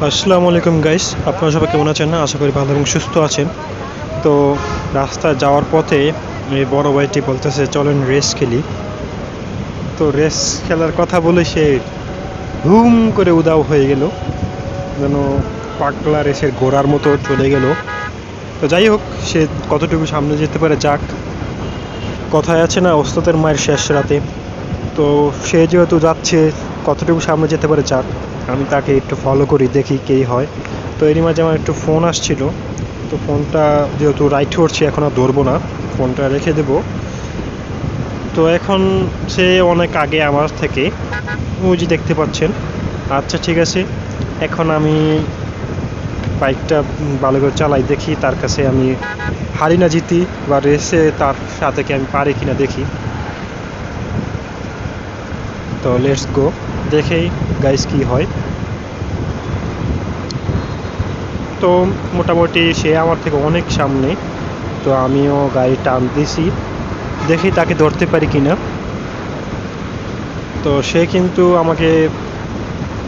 আসসালামু আলাইকুম গাইস, আপনারা সবাই কেমন আছেন? না, আশা করি ভালো এবং সুস্থ আছেন। তো রাস্তায় যাওয়ার পথে এই বড় ভাইটি বলতেছে চলেন রেস খেলি। তো রেস খেলার কথা বলে সে হুম করে উদাও হয়ে গেল, যেন পাগলা রেসের ঘোড়ার মতো চলে গেল। তো যাই হোক, সে কতটুকু সামনে যেতে পারে যাক। কথায় আছে না, ওস্তাদের মায়ের শেষ রাতে। তো সে যেহেতু যাচ্ছে, কতটুকু সামনে যেতে পারে যাক, আমি তাকে একটু ফলো করি, দেখি কেই হয়। তো এরই মাঝে আমার একটু ফোন আসছিল, তো ফোনটা যেহেতু রাইট করছি এখন আর ধরবো না, ফোনটা রেখে দেব। তো এখন সে অনেক আগে আমার থেকে, ওই যে দেখতে পাচ্ছেন। আচ্ছা ঠিক আছে, এখন আমি বাইকটা ভালো করে চালাই, দেখি তার কাছে আমি হারি না জিতি, বা রেসে তার সাথে কি আমি পারি কিনা দেখি। তো লেটস গো, দেখেই গাইস কি হয়। তো মোটামুটি সে আমার থেকে অনেক সামনে, তো আমিও গাড়ি টান দিছি, দেখি তাকে ধরতে পারি কিনা। তো সে কিন্তু আমাকে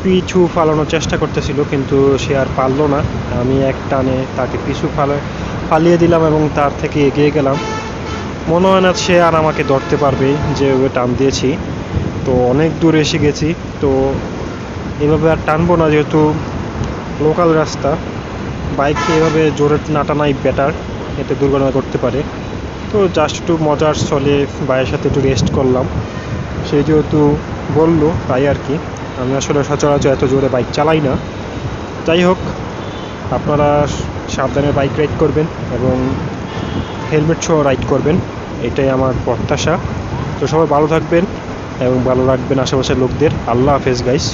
পিছু ফালানোর চেষ্টা করতেছিল, কিন্তু সে আর পারলো না। আমি এক টানে তাকে পিছু ফালিয়ে দিলাম এবং তার থেকে এগিয়ে গেলাম। মনে হয় না সে আর আমাকে ধরতে পারবে, যে ওই টান দিয়েছি। তো অনেক দূর এসে গেছি, তো এভাবে আর টানবো না, যেহেতু লোকাল রাস্তা। বাইককে এভাবে জোরে না টানাই বেটার, এতে দুর্ঘটনা করতে পারে। তো জাস্ট একটু মজার ছলে ভাইয়ের সাথে একটু রেস্ট করলাম, সে যেহেতু বললো তাই আর কি। আমি আসলে সচরাচর এত জোরে বাইক চালাই না। যাই হোক, আপনারা সাবধানে বাইক রাইড করবেন এবং হেলমেট সহ রাইড করবেন, এটাই আমার প্রত্যাশা। তো সবাই ভালো থাকবেন এবং ভালো রাখবেন আশেপাশের লোকদের। আল্লাহ হাফেজ গাইস।